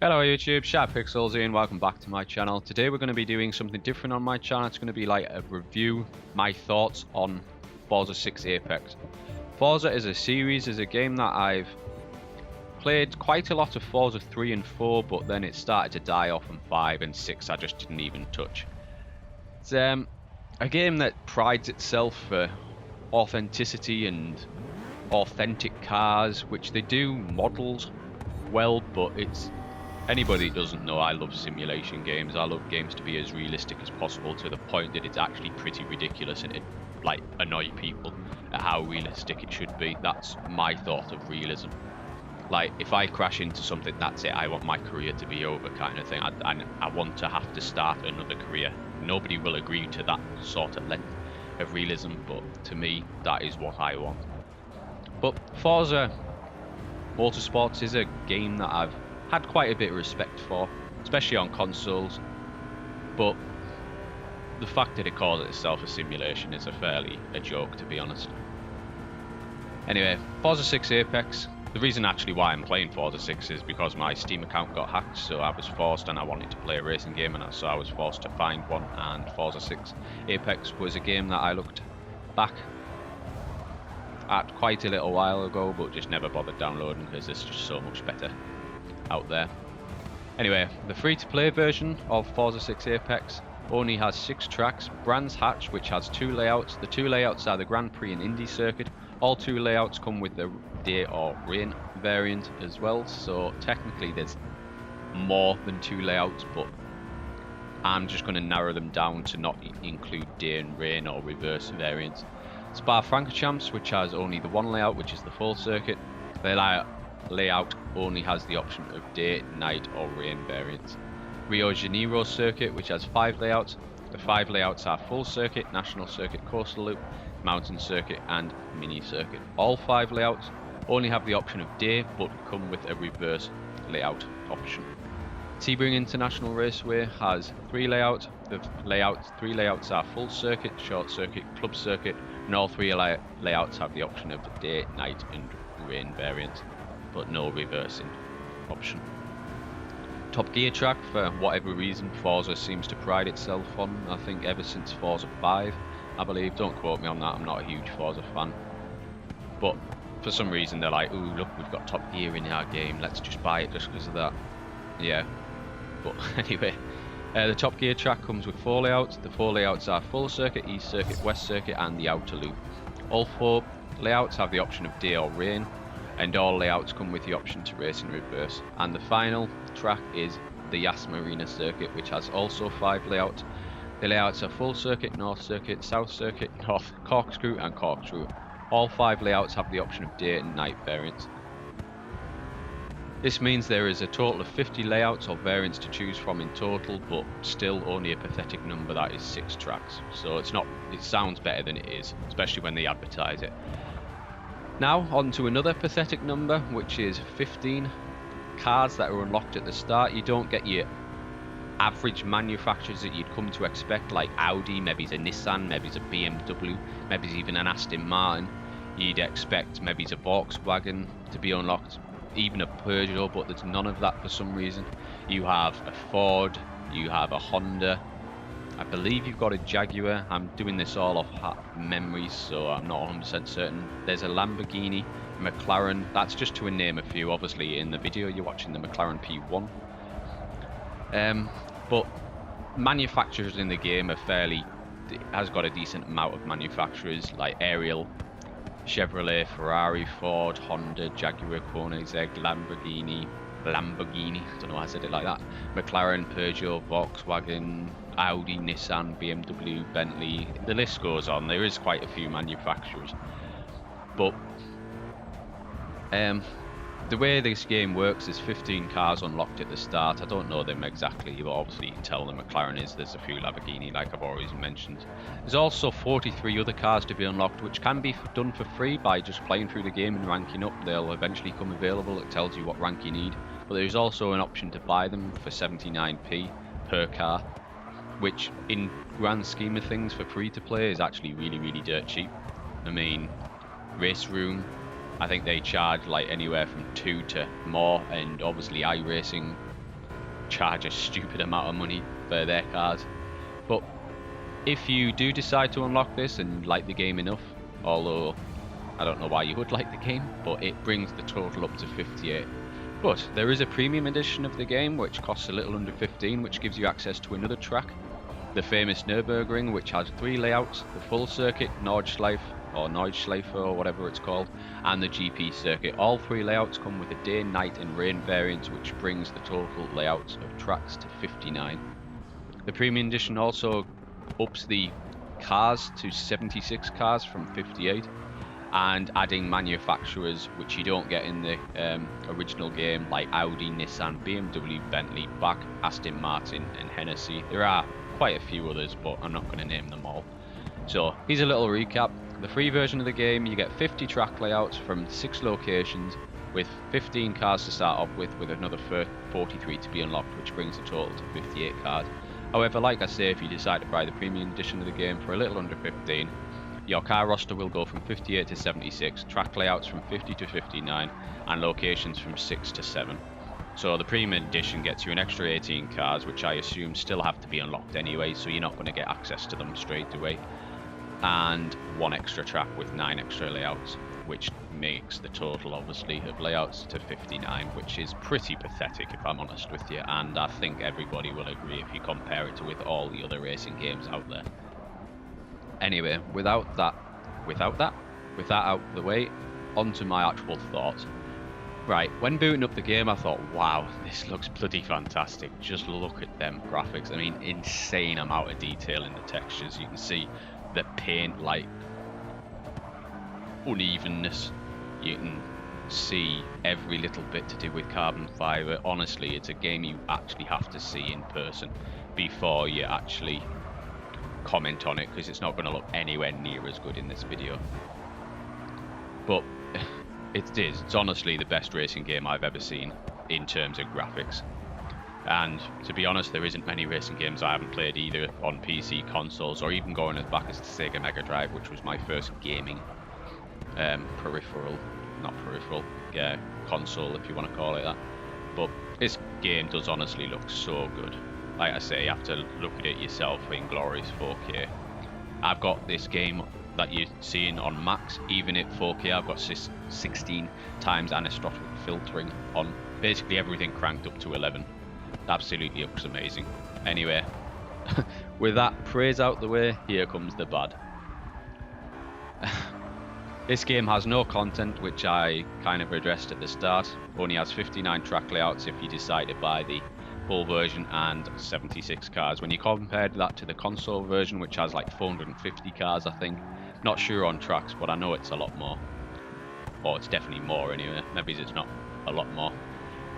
Hello YouTube, Pixels here and welcome back to my channel. Today we're going to be doing something different on my channel. It's going to be like a review, my thoughts on Forza 6 Apex. Forza is a series, is a game that I've played quite a lot of Forza 3 and 4, but then it started to die off on 5 and 6 I just didn't even touch. It's a game that prides itself for authenticity and authentic cars, which they do models well, but it's anybody that doesn't know, I love simulation games. I love games to be as realistic as possible, to the point that it's actually pretty ridiculous and it like annoy people at how realistic it should be. That's my thought of realism. Like, if I crash into something, that's it. I want my career to be over, kind of thing. I want to have to start another career. Nobody will agree to that sort of length of realism, but to me, that is what I want. But Forza Motorsport is a game that I've had quite a bit of respect for, especially on consoles, but the fact that it calls itself a simulation is a joke, to be honest. Anyway, Forza 6 Apex. The reason actually why I'm playing Forza 6 is because my Steam account got hacked, so I was forced, and I wanted to play a racing game, and so I was forced to find one, and Forza 6 Apex was a game that I looked back at quite a little while ago, but just never bothered downloading because there's just so much better out there. Anyway, the free-to-play version of Forza 6 Apex only has 6 tracks. Brands Hatch, which has 2 layouts. The 2 layouts are the Grand Prix and Indy circuit. All 2 layouts come with the day or rain variant as well, so technically there's more than 2 layouts, but I'm just going to narrow them down to not include day and rain or reverse variants. Spa-Francorchamps, which has only the 1 layout, which is the full circuit. The layout only has the option of day, night or rain variants. Rio de Janeiro circuit, which has 5 layouts. The 5 layouts are full circuit, national circuit, coastal loop, mountain circuit and mini circuit. All 5 layouts only have the option of day, but come with a reverse layout option. Sebring International Raceway has 3 layouts. The 3 layouts are full circuit, short circuit, club circuit, and all 3 layouts have the option of day, night and rain variants, but no reversing option. Top Gear track, for whatever reason, Forza seems to pride itself on, I think ever since Forza 5, I believe. Don't quote me on that, I'm not a huge Forza fan. But for some reason they're like, ooh, look, we've got Top Gear in our game, let's just buy it just because of that. Yeah, but anyway, the Top Gear track comes with 4 layouts. The 4 layouts are full circuit, east circuit, west circuit and the outer loop. All 4 layouts have the option of day or rain, and all layouts come with the option to race in reverse. And the final track is the Yas Marina circuit, which has also 5 layouts. The layouts are full circuit, north circuit, south circuit, north, corkscrew and corkscrew. All 5 layouts have the option of day and night variants. This means there is a total of 50 layouts or variants to choose from in total, but still only a pathetic number that is 6 tracks. So it sounds better than it is, especially when they advertise it. Now on to another pathetic number, which is 15 cars that are unlocked at the start. You don't get your average manufacturers that you'd come to expect, like Audi, maybe it's a Nissan, maybe it's a BMW, maybe it's even an Aston Martin. You'd expect maybe it's a Volkswagen to be unlocked, even a Peugeot, but there's none of that for some reason. You have a Ford, you have a Honda, I believe you've got a Jaguar. I'm doing this all off memory, so I'm not 100% certain. There's a Lamborghini, McLaren, that's just to name a few. Obviously in the video you're watching the McLaren P1. But manufacturers in the game are has got a decent amount of manufacturers, like Ariel, Chevrolet, Ferrari, Ford, Honda, Jaguar, Koenigsegg, Lamborghini, I don't know why I said it like that, McLaren, Peugeot, Volkswagen, Audi, Nissan, BMW, Bentley, the list goes on. There is quite a few manufacturers. But the way this game works is 15 cars unlocked at the start. I don't know them exactly, but obviously you can tell the McLaren is. There's a few Lamborghini, like I've always mentioned. There's also 43 other cars to be unlocked, which can be done for free by just playing through the game and ranking up. They'll eventually come available. It tells you what rank you need. But there's also an option to buy them for 79p per car, which in grand scheme of things for free to play is actually really dirt cheap. I mean, Race Room, I think they charge like anywhere from 2 to more, and obviously iRacing charge a stupid amount of money for their cars. But if you do decide to unlock this and like the game enough, although I don't know why you would like the game, but it brings the total up to 58. But there is a premium edition of the game which costs a little under 15, which gives you access to another track, the famous Nürburgring, which has 3 layouts: the full circuit, Nordschleife or whatever it's called, and the GP circuit. All 3 layouts come with a day, night and rain variant, which brings the total layouts of tracks to 59. The premium edition also ups the cars to 76 cars from 58, and adding manufacturers which you don't get in the original game, like Audi, Nissan, BMW, Bentley, BAC, Aston Martin and Hennessy. There are quite a few others, but I'm not going to name them all. So here's a little recap. The free version of the game, you get 50 track layouts from 6 locations with 15 cars to start off with another 43 to be unlocked, which brings the total to 58 cars. However, like I say, if you decide to buy the premium edition of the game for a little under 15, your car roster will go from 58 to 76, track layouts from 50 to 59, and locations from 6 to 7. So the premium edition gets you an extra 18 cars, which I assume still have to be unlocked anyway, so you're not going to get access to them straight away. And 1 extra track with 9 extra layouts, which makes the total, obviously, of layouts to 59, which is pretty pathetic if I'm honest with you, and I think everybody will agree if you compare it with all the other racing games out there. Anyway, with that out of the way, onto my actual thoughts. Right, when booting up the game, I thought, wow, this looks bloody fantastic. Just look at them graphics. I mean, insane amount of detail in the textures. You can see the paint, like, unevenness. You can see every little bit to do with carbon fiber. Honestly, it's a game you actually have to see in person before you actually comment on it, because it's not going to look anywhere near as good in this video. But it's honestly the best racing game I've ever seen in terms of graphics. And to be honest, there isn't many racing games I haven't played either on PC, consoles, or even going as back as the Sega Mega Drive, which was my first gaming console, if you want to call it that. But this game does honestly look so good. Like I say, you have to look at it yourself in glorious 4K. I've got this game that you're seeing on max, even at 4K. I've got 16 times anisotropic filtering on, basically everything cranked up to 11. It absolutely looks amazing. Anyway, with that praise out the way, here comes the bad. This game has no content, which I kind of addressed at the start. Only has 59 track layouts if you decide to buy the full version, and 76 cars. When you compared that to the console version, which has like 450 cars, I think. Not sure on tracks, but I know it's a lot more. Or it's definitely more anyway. Maybe it's not a lot more.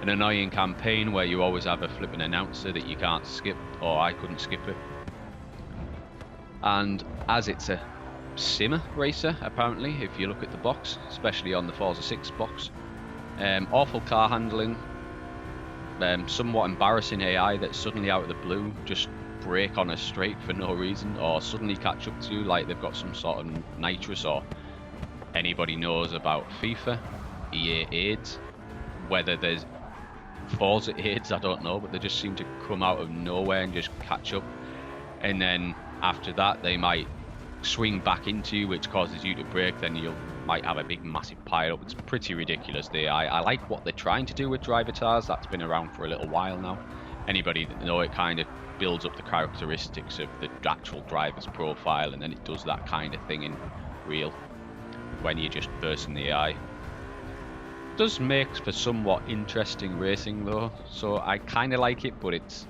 An annoying campaign where you always have a flipping announcer that you can't skip, or I couldn't skip it. And as it's a sim racer, apparently, if you look at the box, especially on the Forza 6 box, awful car handling, somewhat embarrassing AI that suddenly out of the blue just brake on a straight for no reason, or suddenly catch up to you like they've got some sort of nitrous, or anybody knows about FIFA, EA AIDS, whether there's Forza AIDS, I don't know, but they just seem to come out of nowhere and just catch up, and then after that they might swing back into you, which causes you to brake, then you might have a big massive pile up. It's pretty ridiculous. I like what they're trying to do with drivatars. That's been around for a little while now. Anybody that know it kind of builds up the characteristics of the actual driver's profile, and then it does that kind of thing in real when you're just versing the AI. It does make for somewhat interesting racing though, so I kind of like it, but it's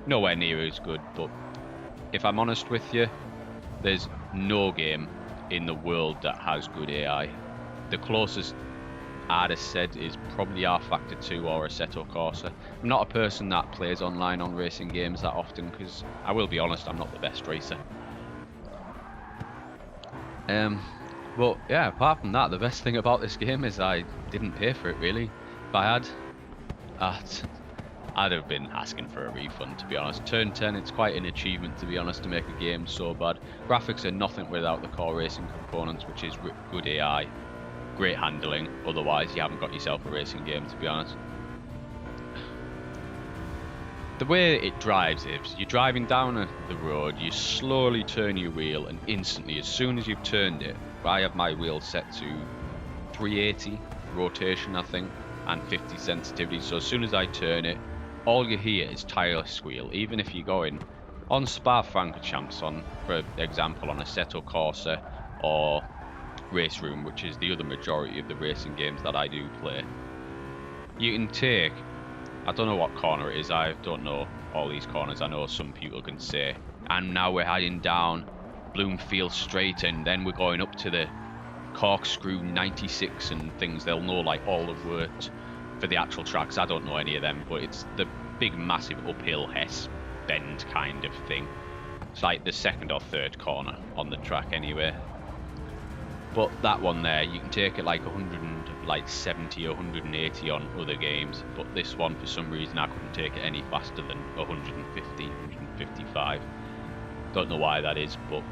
nowhere near as good. But if I'm honest with you, there's no game in the world that has good AI. The closest I'd have said is probably R-Factor 2 or Assetto Corsa. I'm not a person that plays online on racing games that often, because I will be honest, I'm not the best racer. But yeah, apart from that, the best thing about this game is I didn't pay for it really. If I had, I'd have been asking for a refund, to be honest. Turn 10, it's quite an achievement, to be honest, to make a game so bad. Graphics are nothing without the core racing components, which is good AI, great handling. Otherwise, you haven't got yourself a racing game, to be honest. the way it drives is you're driving down the road, you slowly turn your wheel, and instantly, as soon as you've turned it, I have my wheel set to 380 rotation, I think, and 50 sensitivity. So as soon as I turn it, all you hear is tyre squeal. Even if you're going on Spa-Francorchamps, on, for example, on Assetto Corsa or Race Room, which is the other majority of the racing games that I do play, you can take, I don't know what corner it is, I don't know all these corners, I know some people can say, and now we're heading down Bloomfield Straight, and then we're going up to the Corkscrew 96 and things. They'll know like all the words for the actual tracks. I don't know any of them, but it's the big massive uphill Hess bend kind of thing. It's like the second or third corner on the track anyway. But that one there, you can take it like 170 or 180 on other games, but this one for some reason I couldn't take it any faster than 150, 155. Don't know why that is, but,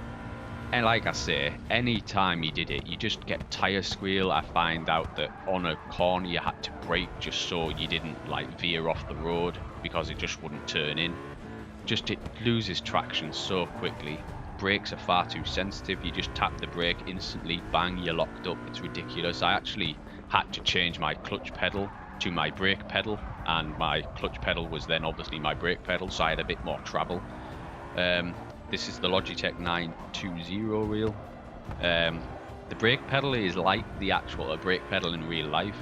and like I say, any time you did it, you just get tyre squeal. I find out that on a corner you had to brake just so you didn't like veer off the road, because it just wouldn't turn in. Just it loses traction so quickly. Brakes are far too sensitive. You just tap the brake instantly, bang, you're locked up. It's ridiculous. I actually had to change my clutch pedal to my brake pedal, and my clutch pedal was then obviously my brake pedal, so I had a bit more travel. This is the Logitech 920 wheel. The brake pedal is like the actual brake pedal in real life,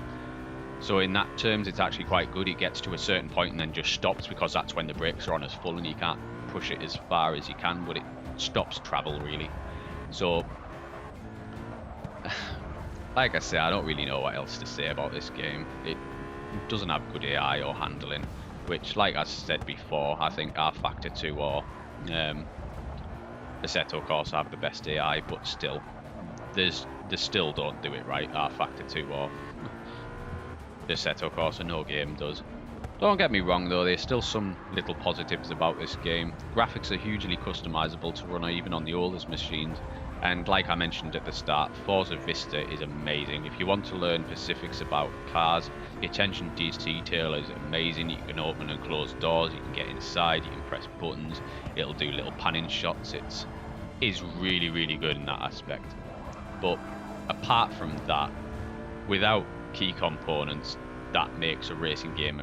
so in that terms it's actually quite good. It gets to a certain point and then just stops, because that's when the brakes are on as full and you can't push it as far as you can, but it stops travel really. So like I say, I don't really know what else to say about this game. It doesn't have good AI or handling, which, like I said before, I think R-Factor 2 or Assetto Corsa have the best AI, but still, they still don't do it right. R-Factor 2 or Assetto Corsa, no game does. Don't get me wrong though, there's still some little positives about this game. Graphics are hugely customizable to run even on the oldest machines, and like I mentioned at the start, Forza Vista is amazing. If you want to learn specifics about cars, the attention to detail is amazing. You can open and close doors, you can get inside, you can press buttons, it'll do little panning shots. It's really, really good in that aspect. But apart from that, without key components that makes a racing game,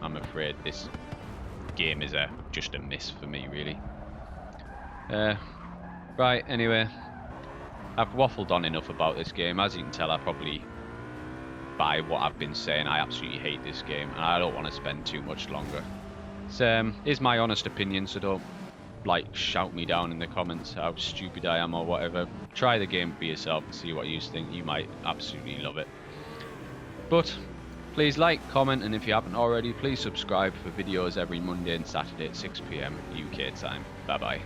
I'm afraid this game is just a miss for me really. Right, anyway, I've waffled on enough about this game. As you can tell, by what I've been saying, I absolutely hate this game, and I don't want to spend too much longer. It's my honest opinion, so don't like shout me down in the comments how stupid I am or whatever. Try the game for yourself and see what you think. You might absolutely love it. But please like, comment, and if you haven't already, please subscribe for videos every Monday and Saturday at 6 PM UK time. Bye bye.